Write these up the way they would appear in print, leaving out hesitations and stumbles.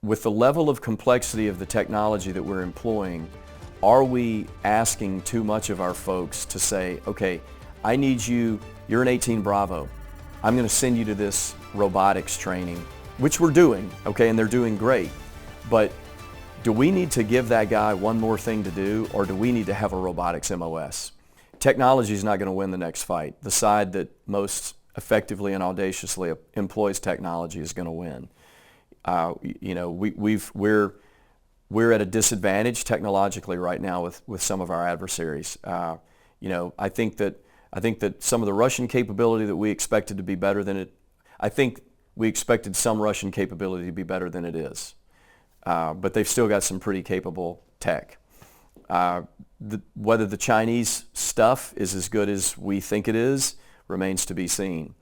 with the level of complexity of the technology that we're employing, are we asking too much of our folks to say, okay, I need you, you're an 18 Bravo, I'm going to send you to this robotics training, which we're doing, okay, and they're doing great, but do we need to give that guy one more thing to do, or do we need to have a robotics MOS? Technology is not going to win the next fight. The side that most effectively and audaciously employs technology is going to win. We're at a disadvantage technologically right now with some of our adversaries. I think that some of the Russian capability that we expected to be better than it, I think we expected some Russian capability to be better than it is. But they've still got some pretty capable tech. Whether the Chinese stuff is as good as we think it is remains to be seen.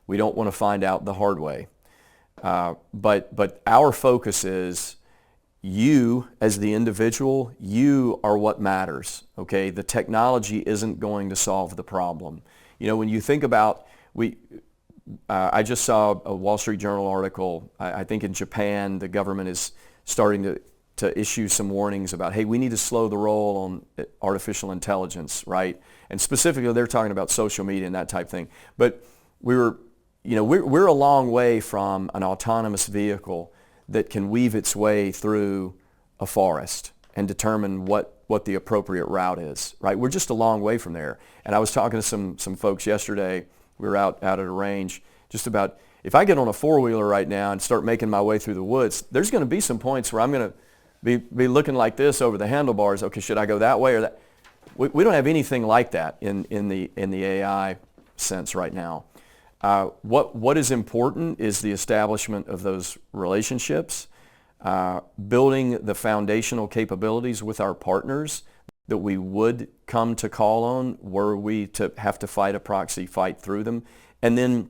We don't want to find out the hard way. But our focus is you as the individual, you are what matters, okay? The technology isn't going to solve the problem. You know, when you think about, I just saw a Wall Street Journal article, I think in Japan the government is starting to issue some warnings about, hey, we need to slow the roll on artificial intelligence, right? And specifically they're talking about social media and that type thing. But we're a long way from an autonomous vehicle that can weave its way through a forest and determine what the appropriate route is, right? We're just a long way from there. And I was talking to some folks yesterday, we were out at a range, just about, if I get on a four-wheeler right now and start making my way through the woods, there's going to be some points where I'm going to be looking like this over the handlebars. Okay, should I go that way or that? We don't have anything like that in the AI sense right now. What is important is the establishment of those relationships, building the foundational capabilities with our partners that we would come to call on were we to have to fight a proxy fight through them, and then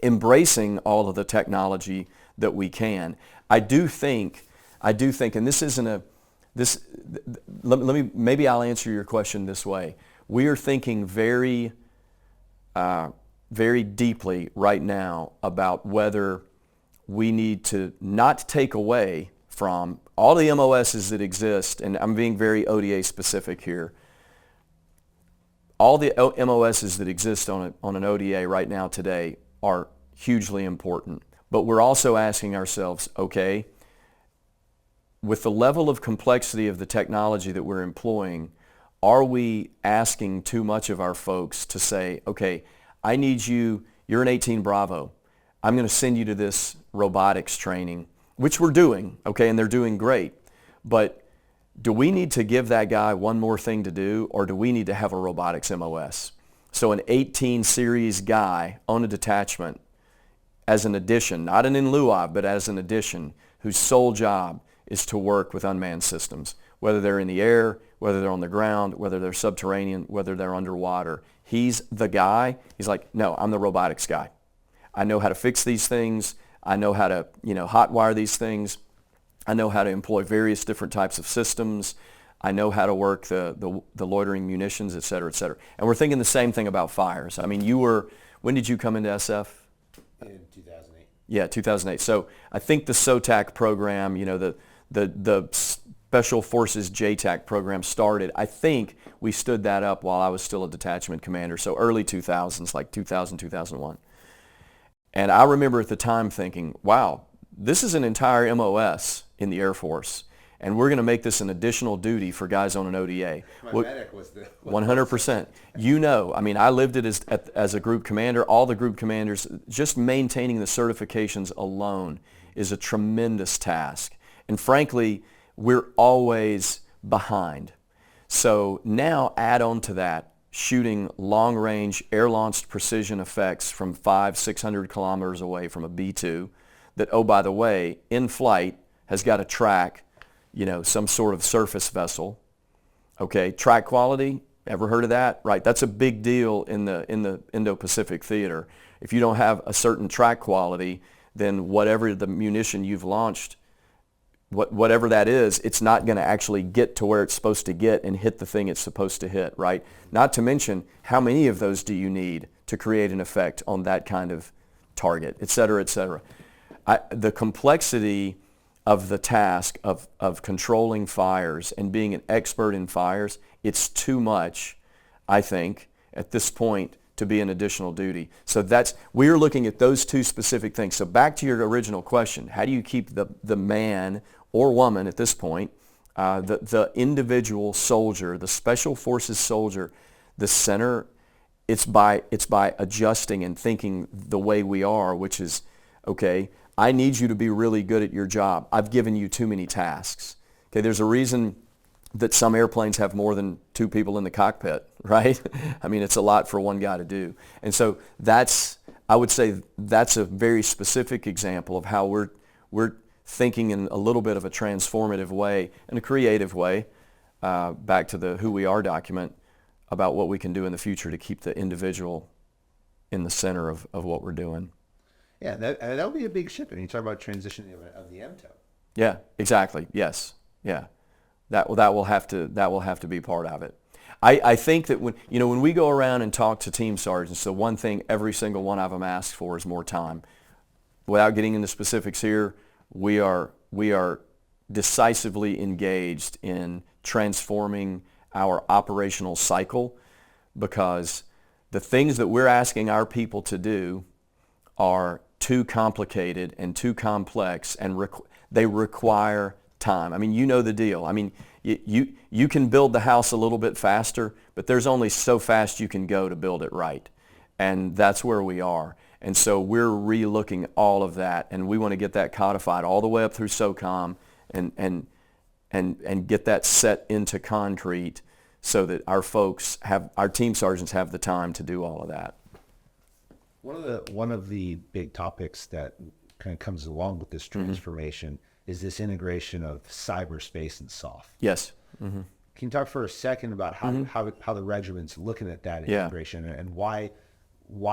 embracing all of the technology that we can. I do think, and this isn't maybe I'll answer your question this way. We are thinking very deeply right now about whether we need to not take away from all the MOSs that exist, and I'm being very ODA specific here. All the MOSs that exist on an ODA right now today are hugely important, but we're also asking ourselves, okay, with the level of complexity of the technology that we're employing, are we asking too much of our folks to say, okay, I need you, you're an 18 Bravo, I'm going to send you to this robotics training, which we're doing, okay, and they're doing great, but do we need to give that guy one more thing to do, or do we need to have a robotics MOS? So an 18 series guy on a detachment as an addition, not an in lieu of, but as an addition, whose sole job is to work with unmanned systems, whether they're in the air, whether they're on the ground, whether they're subterranean, whether they're underwater. He's the guy. He's like, no, I'm the robotics guy. I know how to fix these things. I know how to, hotwire these things. I know how to employ various different types of systems. I know how to work the loitering munitions, et cetera, et cetera. And we're thinking the same thing about fires. I mean, when did you come into SF? In 2008. Yeah, 2008. So I think the SOTAC program, the Special Forces JTAC program started. I think we stood that up while I was still a detachment commander, so early 2000s, like 2000, 2001. And I remember at the time thinking, wow, this is an entire MOS in the Air Force, and we're going to make this an additional duty for guys on an ODA. My medic was the 100%. I lived it as a group commander. All the group commanders, just maintaining the certifications alone is a tremendous task. And frankly, we're always behind. So now add on to that shooting long-range air-launched precision effects from 500-600 kilometers away from a B-2 that, oh, by the way, in flight has got to track, some sort of surface vessel. Okay, track quality, ever heard of that? Right, that's a big deal in the Indo-Pacific theater. If you don't have a certain track quality, then whatever the munition you've launched, whatever that is, it's not going to actually get to where it's supposed to get and hit the thing it's supposed to hit, right? Not to mention, how many of those do you need to create an effect on that kind of target, et cetera, et cetera. The complexity of the task of controlling fires and being an expert in fires, it's too much, I think, at this point to be an additional duty. So we're looking at those two specific things. So back to your original question, how do you keep the man or woman at this point, the individual soldier, the Special Forces soldier, the center? It's by adjusting and thinking the way we are, which is, okay, I need you to be really good at your job. I've given you too many tasks. Okay, there's a reason that some airplanes have more than 2 people in the cockpit, right? I mean, it's a lot for one guy to do. And so I would say that's a very specific example of how we're thinking in a little bit of a transformative way, in a creative way, back to the Who We Are document, about what we can do in the future to keep the individual in the center of what we're doing. Yeah, that would be a big shift. And you talk about transitioning of the MTO. Yeah, exactly. Yes. Yeah. That will have to be part of it. I think that when we go around and talk to team sergeants, the one thing every single one of them asks for is more time. Without getting into specifics here, we are decisively engaged in transforming our operational cycle, because the things that we're asking our people to do are too complicated and too complex, and they require time. I mean, you know the deal. I mean, you can build the house a little bit faster, but there's only so fast you can go to build it right. And that's where we are. And so we're relooking all of that, and we want to get that codified all the way up through SOCOM and get that set into concrete so that our team sergeants have the time to do all of that. One of the big topics that kind of comes along with this transformation is this integration of cyberspace and SOF. Yes. Mm-hmm. Can you talk for a second about how the regiment's looking at that integration, and why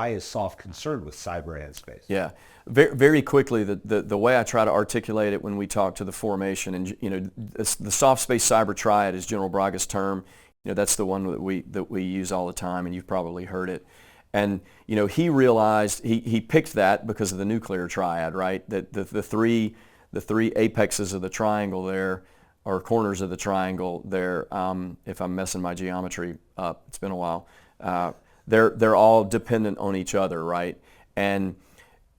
is SOF concerned with cyber and space? Yeah, very, very quickly, the way I try to articulate it when we talk to the formation, and the SOF-Space-Cyber Triad is General Braga's term. That's the one that we use all the time, and you've probably heard it. And he realized he picked that because of the nuclear triad, right? That the three apexes of the triangle there, or corners of the triangle there. If I'm messing my geometry up, it's been a while. They're all dependent on each other, right? And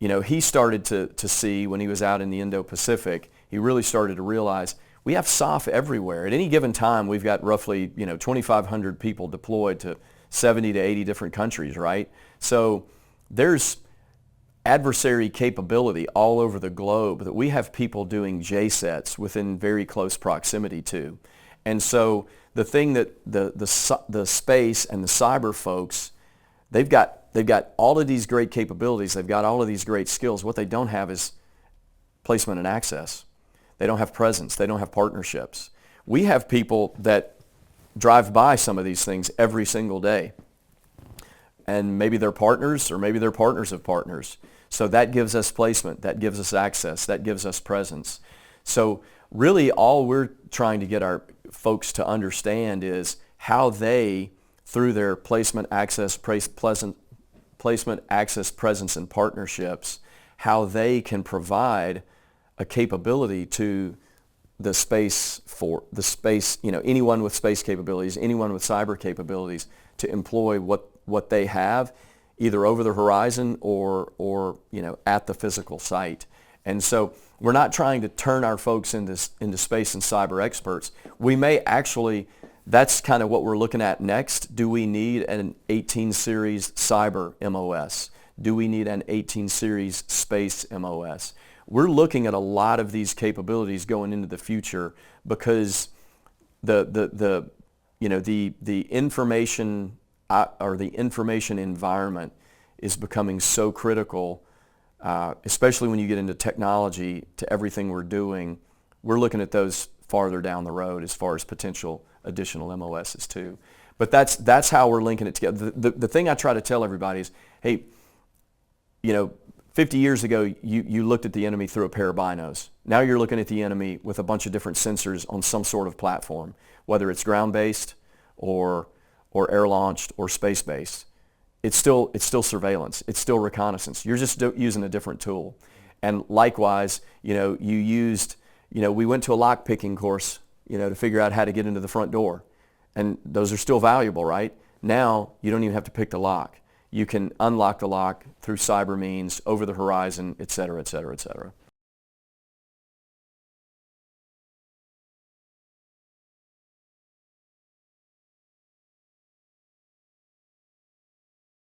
he started to see, when he was out in the Indo-Pacific, he really started to realize we have SOF everywhere. At any given time, we've got roughly 2,500 people deployed to 70 to 80 different countries, right? So there's adversary capability all over the globe that we have people doing JSETs within very close proximity to. And so the thing that the space and the cyber folks, they've got all of these great capabilities, they've got all of these great skills. What they don't have is placement and access. They don't have presence. They don't have partnerships. We have people that drive by some of these things every single day. And maybe they're partners, or maybe they're partners of partners. So that gives us placement, that gives us access, that gives us presence. So really all we're trying to get our folks to understand is how they, through their placement, access, presence, and partnerships, how they can provide a capability to the space, anyone with space capabilities, anyone with cyber capabilities, to employ what they have, either over the horizon or at the physical site. And so we're not trying to turn our folks into space and cyber experts. We may actually, that's kind of what we're looking at next. Do we need an 18 series cyber MOS? Do we need an 18 series space MOS? We're looking at a lot of these capabilities going into the future, because the information or the information environment is becoming so critical, especially when you get into technology, to everything we're doing. We're looking at those farther down the road as far as potential additional MOSs too. But that's how we're linking it together. The thing I try to tell everybody is, hey, 50 years ago, you looked at the enemy through a pair of binos. Now you're looking at the enemy with a bunch of different sensors on some sort of platform, whether it's ground-based or air-launched or space-based. It's still surveillance. It's still reconnaissance. You're just using a different tool. And likewise, you used We went to a lock picking course, to figure out how to get into the front door. And those are still valuable, right? Now, you don't even have to pick the lock. You can unlock the lock through cyber means, over the horizon, et cetera, et cetera, et cetera.